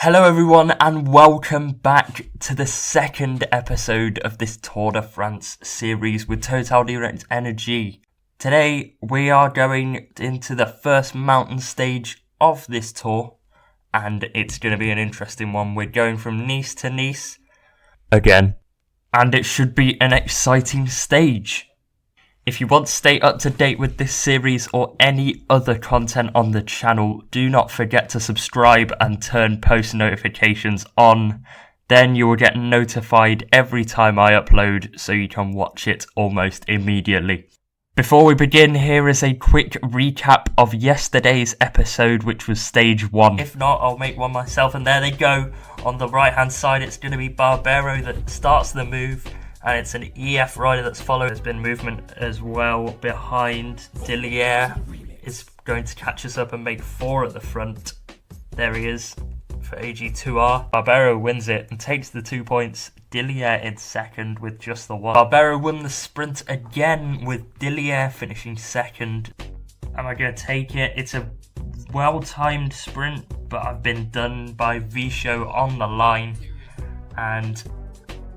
Hello everyone and welcome back to the second episode of this Tour de France series with Total Direct Energie. Today we are going into the first mountain stage of this tour and it's going to be an interesting one. We're going from Nice to Nice again and it should be an exciting stage. If you want to stay up to date with this series or any other content on the channel, do not forget to subscribe and turn post notifications on. Then you will get notified every time I upload so you can watch it almost immediately. Before we begin, here is a quick recap of yesterday's episode, which was stage 1. If not, I'll make one myself, and there they go. On the right hand side, it's going to be Barbero that starts the move. And it's an EF rider that's followed. There's been movement as well behind. Dillier is going to catch us up and make 4 at the front. There he is for AG2R. Barbero wins it and takes the 2 points. Dillier in second with just the 1. Barbero won the sprint again with Dillier finishing second. Am I going to take it? It's a well-timed sprint, but I've been done by Visho on the line. And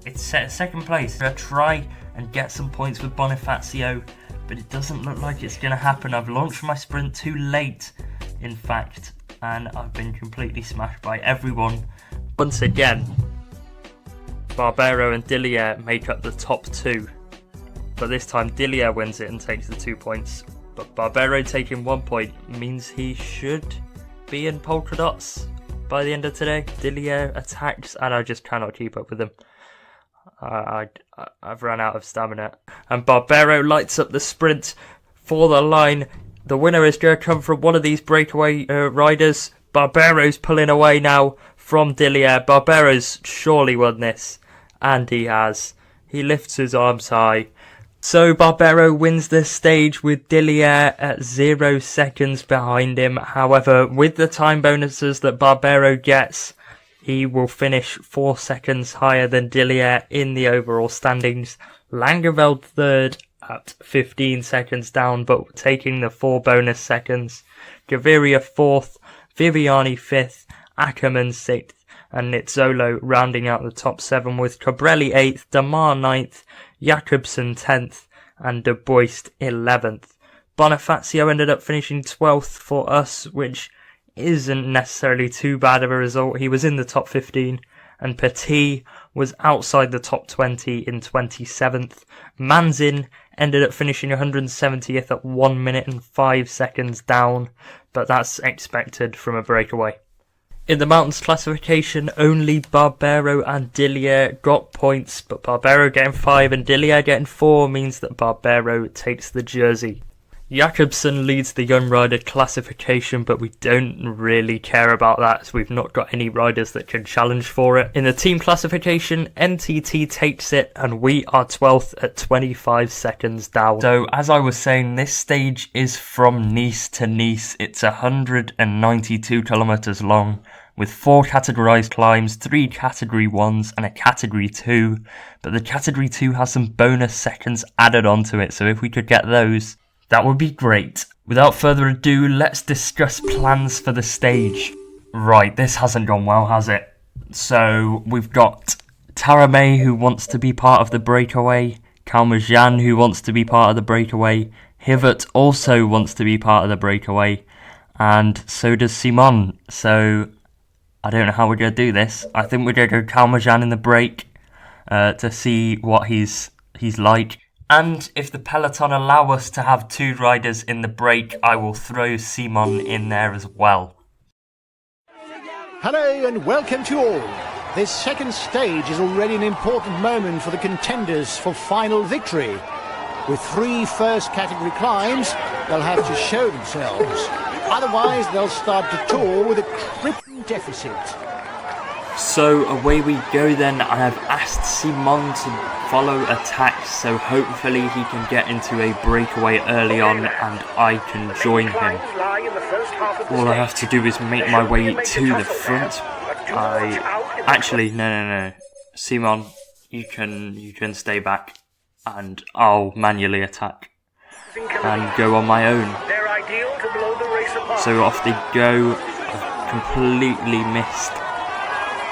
it's set second place. I'm going to try and get some points with Bonifacio, but it doesn't look like it's going to happen. I've launched my sprint too late, in fact, and I've been completely smashed by everyone. Once again, Barbero and Dillier make up the top 2, but this time Dillier wins it and takes the 2 points. But Barbero taking 1 point means he should be in polka dots by the end of today. Dillier attacks, and I just cannot keep up with him. I've run out of stamina. And Barbero lights up the sprint for the line. The winner is going to come from one of these breakaway riders. Barbero's pulling away now from Dillier. Barbero's surely won this. And he has. He lifts his arms high. So Barbero wins this stage with Dillier at 0 seconds behind him. However, with the time bonuses that Barbero gets, he will finish 4 seconds higher than Dillier in the overall standings. Langeveld third at 15 seconds down, but taking the 4 bonus seconds. Gaviria fourth, Viviani fifth, Ackermann 6th, and Nizzolo rounding out the top 7 with Cabrelli 8th, Damar 9th, Jakobsen 10th, and De Boist 11th. Bonifacio ended up finishing 12th for us, which isn't necessarily too bad of a result. He was in the top 15, and Petit was outside the top 20 in 27th. Manzin ended up finishing 170th at 1 minute and 5 seconds down, but that's expected from a breakaway. In the mountains classification, only Barbero and Dillier got points, but Barbero getting 5 and Dillier getting 4 means that Barbero takes the jersey. Jakobsen leads the young rider classification, but we don't really care about that as we've not got any riders that can challenge for it. In the team classification, NTT takes it and we are 12th at 25 seconds down. So as I was saying, this stage is from Nice to Nice. It's 192 kilometers long with 4 categorized climbs, 3 category 1s and a category 2. But the category 2 has some bonus seconds added onto it, so if we could get those, that would be great. Without further ado, let's discuss plans for the stage. Right, this hasn't gone well, has it? So, we've got Taramay who wants to be part of the breakaway, CALMEJANE who wants to be part of the breakaway, Hivet also wants to be part of the breakaway, and so does Simon. So, I don't know how we're going to do this. I think we're going to go CALMEJANE in the break to see what he's like. And if the peloton allow us to have 2 riders in the break, I will throw Simon in there as well. Hello and welcome to all. This second stage is already an important moment for the contenders for final victory. With 3 first category climbs, they'll have to show themselves. Otherwise, they'll start the tour with a crippling deficit. So away we go then. I have asked Simon to follow attacks, so hopefully he can get into a breakaway early on and I can join him. All I have to do is make my way to the front. No. Simon, you can stay back and I'll manually attack and go on my own. So off they go. I've completely missed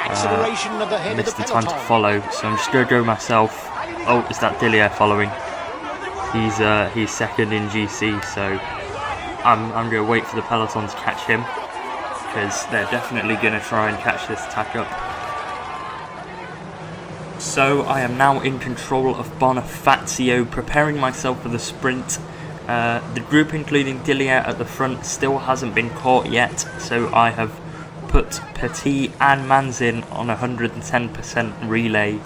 acceleration at the head of the missed the time to peloton. follow, so I'm just going to go myself. Oh, is that Dillier following? He's second in GC, so I'm going to wait for the peloton to catch him, because they're definitely going to try and catch this attack up. So I am now in control of Bonifacio, preparing myself for the sprint. The group, including Dillier at the front, still hasn't been caught yet, so I have put Petit and Manzin on 110% relay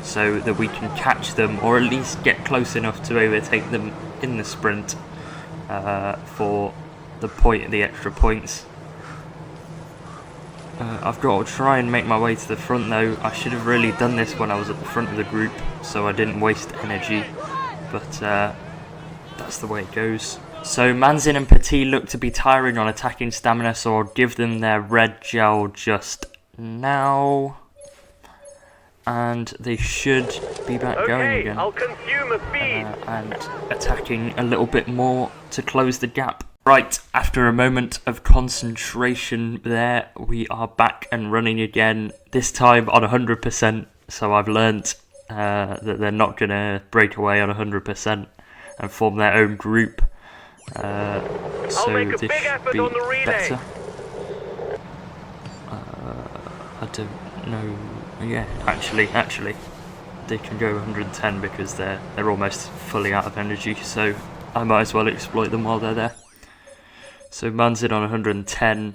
so that we can catch them, or at least get close enough to overtake them in the sprint for the extra points. I've got to try and make my way to the front though. I should have really done this when I was at the front of the group, so I didn't waste energy, but that's the way it goes. So Manzin and Petit look to be tiring on attacking stamina, so I'll give them their red gel just now. And they should be back going again. I'll consume a feed. And attacking a little bit more to close the gap. Right, after a moment of concentration there, we are back and running again, this time on 100%, so I've learnt that they're not going to break away on 100% and form their own group. So this should be better. I don't know. Yeah, actually, they can go 110 because they're almost fully out of energy, so I might as well exploit them while they're there. So Manzin on 110,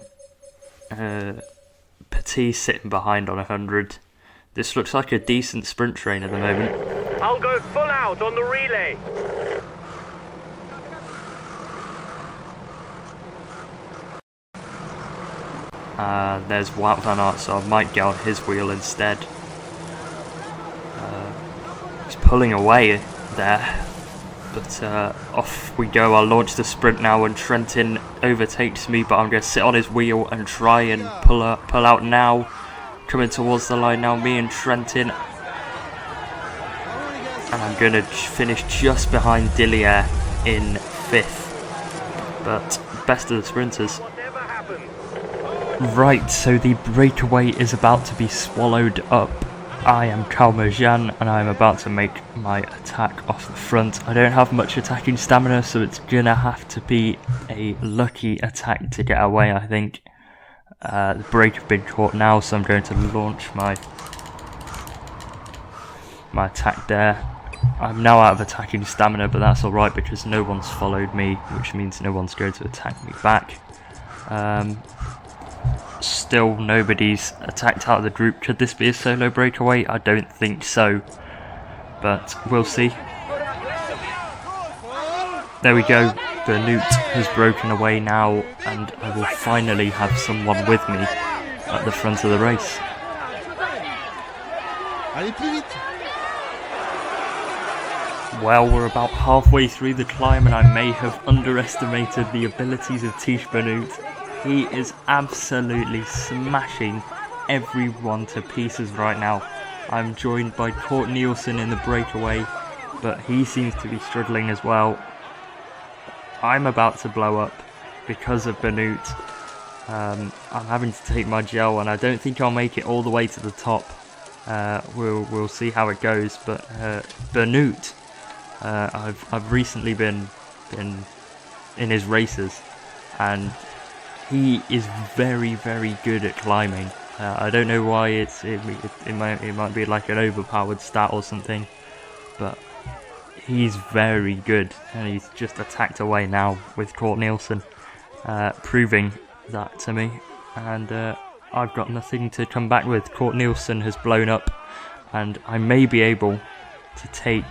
Petit sitting behind on 100. This looks like a decent sprint train at the moment. I'll go full out on the relay. There's Wout van Aert, so I might get on his wheel instead. He's pulling away there, but off we go. I'll launch the sprint now, and Trentin overtakes me, but I'm going to sit on his wheel and try and pull out now. Coming towards the line now, me and Trentin. And I'm going to finish just behind Dillier in 5th. But best of the sprinters. Right, so the breakaway is about to be swallowed up. I am CALMEJANE and I'm about to make my attack off the front. I don't have much attacking stamina, so it's gonna have to be a lucky attack to get away, I think. The brake have been caught now, so I'm going to launch my attack there. I'm now out of attacking stamina, but that's alright because no one's followed me, which means no one's going to attack me back. Still nobody's attacked out of the group. Could this be a solo breakaway? I don't think so, but we'll see. There we go. Benoot has broken away now, and I will finally have someone with me at the front of the race. Well, we're about halfway through the climb, and I may have underestimated the abilities of Tish Benoot. He is absolutely smashing everyone to pieces right now. I'm joined by Kort Nielsen in the breakaway, but he seems to be struggling as well. I'm about to blow up because of Benoot. I'm having to take my gel, and I don't think I'll make it all the way to the top. We'll see how it goes, but Benoot, I've recently been in his races, and he is very, very good at climbing. I don't know why it might be like an overpowered stat or something, but he's very good, and he's just attacked away now with Kort Nielsen, proving that to me. And I've got nothing to come back with. Kort Nielsen has blown up, and I may be able to take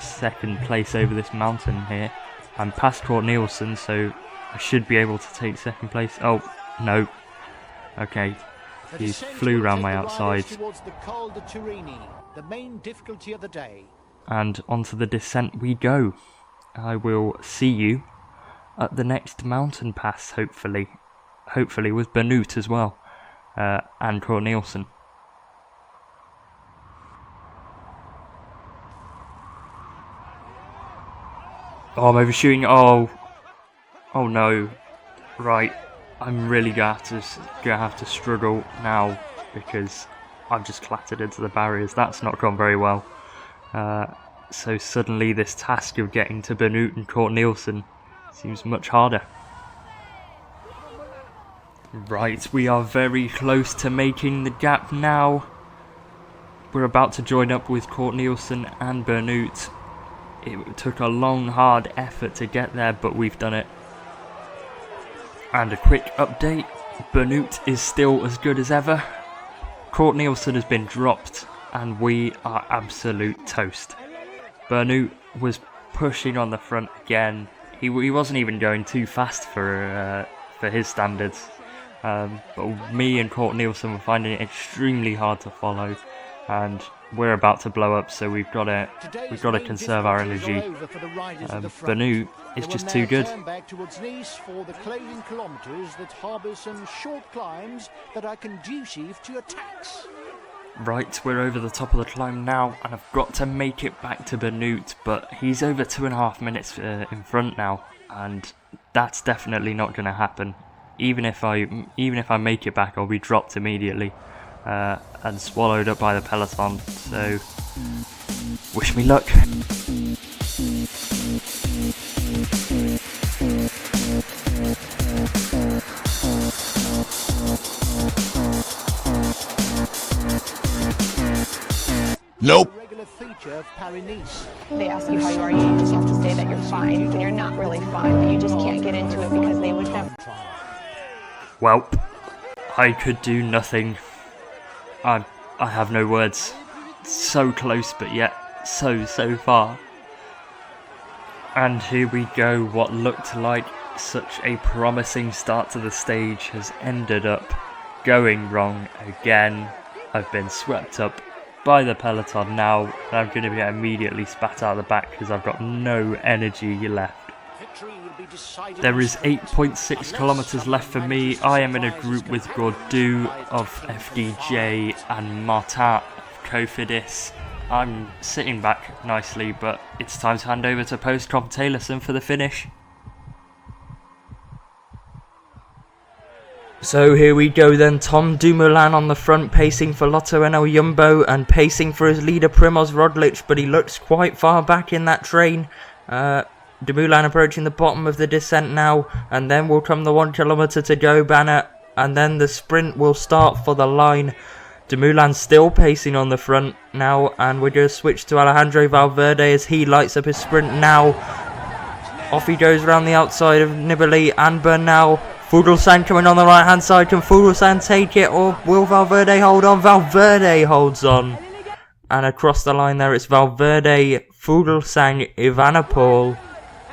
second place over this mountain here. I'm past Kort Nielsen, so I should be able to take second place. Oh, no. Okay. He flew round my outside. The main difficulty of the day. And onto the descent we go. I will see you at the next mountain pass, hopefully. Hopefully with Benoot as well. And Kort Nielsen. Oh, I'm overshooting. Oh no. Right. I'm really gonna have to struggle now because I've just clattered into the barriers. That's not gone very well. So suddenly this task of getting to Benoot and Kort Nielsen seems much harder. Right, we are very close to making the gap now. We're about to join up with Kort Nielsen and Benoot. It took a long, hard effort to get there, but we've done it. And a quick update, Benoot is still as good as ever. Kort Nielsen has been dropped, and we are absolute toast. Benoot was pushing on the front again. He wasn't even going too fast for his standards. But me and Kort Nielsen were finding it extremely hard to follow, and we're about to blow up, so we've got to conserve our energy. Benoot is just too good. Back towards Nice for the closing kilometres that harbour some short climbs that are conducive to attacks. Right, we're over the top of the climb now, and I've got to make it back to Benoot, but he's over 2.5 minutes in front now, and that's definitely not going to happen. Even if I make it back, I'll be dropped immediately and swallowed up by the peloton. So, wish me luck. Nope. Regular feature of Paris-Nice. They ask you how you are, you just have to say that you're fine, and you're not really fine, but you just can't get into it because they would never. Well, I could do nothing. I have no words. So close, but yet so far. And here we go. What looked like such a promising start to the stage has ended up going wrong again. I've been swept up by the peloton now, and I'm going to be immediately spat out the back because I've got no energy left. There is 8.6 kilometers left for me. I am in a group with Gordu of FDJ and Martin of Cofidis. I'm sitting back nicely, but it's time to hand over to Postcom Taylorson for the finish. So here we go then, Tom Dumoulin on the front, pacing for Lotto NL Jumbo and pacing for his leader Primoz Roglic, but he looks quite far back in that train. Dumoulin approaching the bottom of the descent now, and then will come the 1 kilometer to go banner, and then the sprint will start for the line. Dumoulin still pacing on the front now, and we're going to switch to Alejandro Valverde as he lights up his sprint now. Off he goes around the outside of Nibali and Bernal. Fuglsang coming on the right hand side. Can Fuglsang take it, or will Valverde hold on? Valverde holds on. And across the line there it's Valverde, Fuglsang, Evenepoel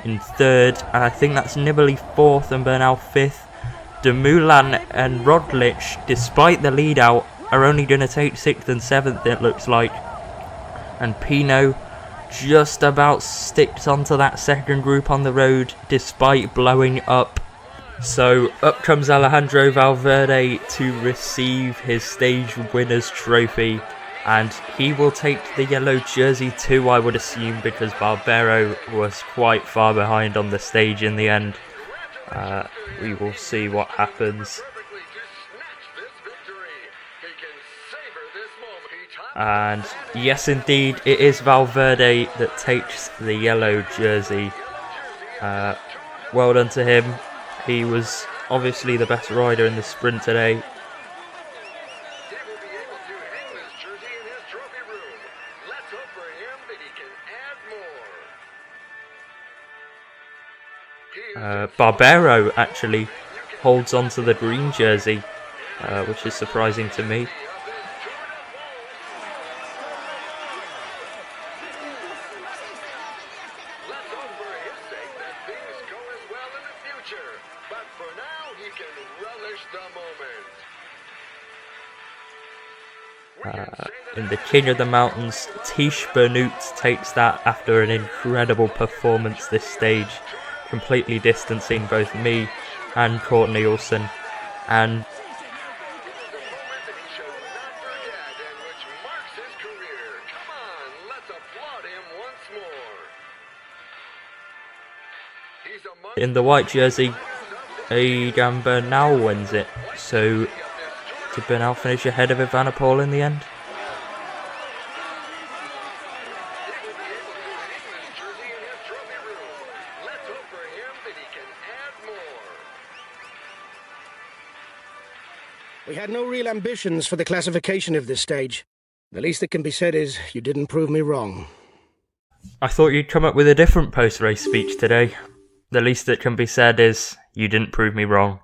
in third, and I think that's Nibali fourth and Bernal fifth. Dumoulin and Roglic, despite the lead out, are only going to take 6th and 7th, it looks like. And Pinot just about sticks onto that second group on the road despite blowing up. So up comes Alejandro Valverde to receive his stage winner's trophy, and he will take the yellow jersey too, I would assume, because Barbero was quite far behind on the stage in the end. We will see what happens. And yes, indeed, it is Valverde that takes the yellow jersey. Well done to him. He was obviously the best rider in the sprint today. Barbero actually holds on to the green jersey, which is surprising to me. In the King of the Mountains, Tish Benoot takes that after an incredible performance this stage, completely distancing both me and Kort Nielsen. And in the white jersey, Egan Bernal wins it. So Did Bernal finish ahead of Evenepoel in the end? We had no real ambitions for the classification of this stage. The least that can be said is, you didn't prove me wrong. I thought you'd come up with a different post-race speech today. The least that can be said is, you didn't prove me wrong.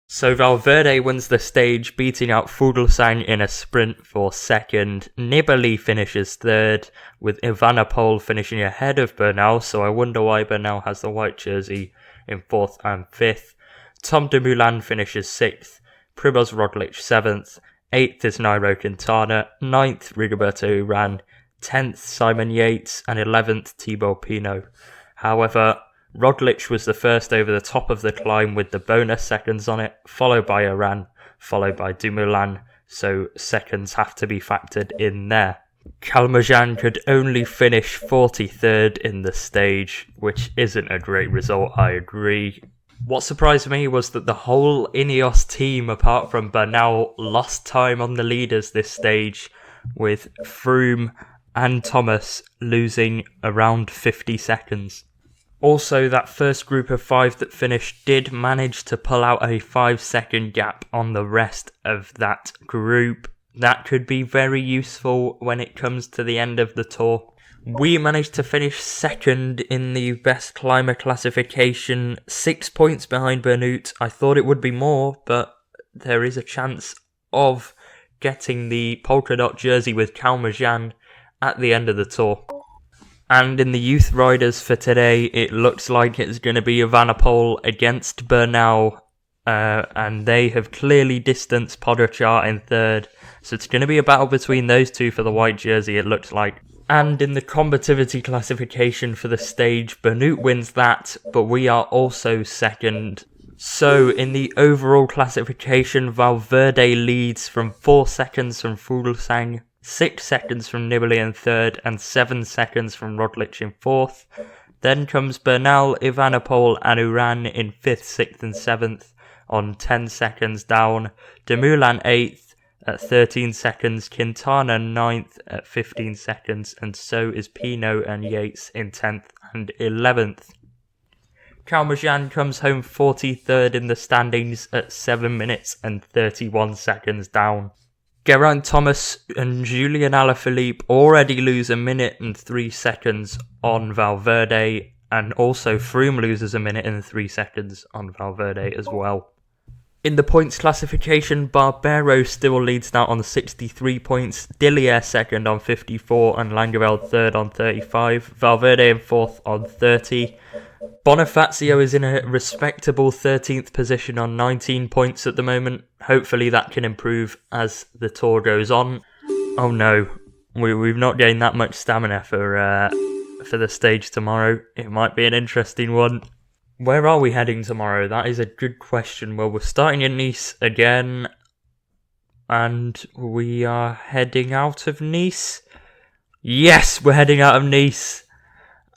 So Valverde wins the stage, beating out Fuglsang in a sprint for second. Nibali finishes third, with Evenepoel finishing ahead of Bernal, so I wonder why Bernal has the white jersey in fourth and fifth. Tom Dumoulin finishes sixth, Primož Roglic 7th, 8th is Nairo Quintana, 9th Rigoberto Urán, 10th Simon Yates, and 11th Thibaut Pinot. However, Roglic was the first over the top of the climb with the bonus seconds on it, followed by Urán, followed by Dumoulin, so seconds have to be factored in there. CALMEJANE could only finish 43rd in the stage, which isn't a great result, I agree. What surprised me was that the whole Ineos team, apart from Bernal, lost time on the leaders this stage, with Froome and Thomas losing around 50 seconds. Also, that first group of 5 that finished did manage to pull out a 5-second gap on the rest of that group. That could be very useful when it comes to the end of the tour. We managed to finish second in the best climber classification, 6 points behind Bernut. I thought it would be more, but there is a chance of getting the polka dot jersey with CALMEJANE at the end of the tour. And in the youth riders for today, it looks like it's going to be Evenepoel against Bernal, and they have clearly distanced Pogačar in third. So it's going to be a battle between those two for the white jersey, it looks like. And in the combativity classification for the stage, Bernut wins that, but we are also second. So in the overall classification, Valverde leads from 4 seconds from Fuglsang, 6 seconds from Nibali in third, and 7 seconds from Roglic in fourth. Then comes Bernal, Evenepoel and Urán in 5th, 6th and 7th on 10 seconds down. Dumoulin 8th at 13 seconds, Quintana 9th at 15 seconds, and so is Pinot and Yates in 10th and 11th. CALMEJANE comes home 43rd in the standings at 7 minutes and 31 seconds down. Geraint Thomas and Julian Alaphilippe already lose 1 minute and 3 seconds on Valverde, and also Froome loses 1 minute and 3 seconds on Valverde as well. In the points classification, Barbero still leads now on 63 points, Dillier second on 54 and Langeveld third on 35, Valverde in fourth on 30. Bonifacio is in a respectable 13th position on 19 points at the moment. Hopefully that can improve as the tour goes on. Oh no, we've not gained that much stamina for the stage tomorrow. It might be an interesting one. Where are we heading tomorrow? That is a good question. Well, we're starting in Nice again, and we are heading out of Nice. Yes, we're heading out of Nice,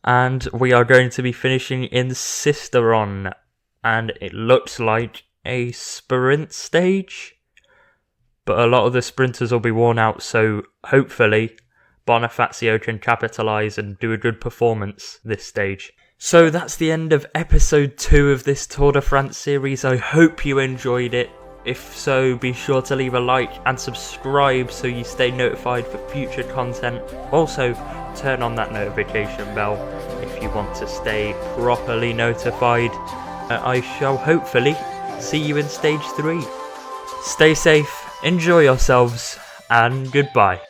and we are going to be finishing in Sisteron, and it looks like a sprint stage, but a lot of the sprinters will be worn out, so hopefully Bonifacio can capitalise and do a good performance this stage. So that's the end of episode 2 of this Tour de France series. I hope you enjoyed it. If so, be sure to leave a like and subscribe so you stay notified for future content. Also, turn on that notification bell if you want to stay properly notified. I shall hopefully see you in stage 3. Stay safe, enjoy yourselves, and goodbye.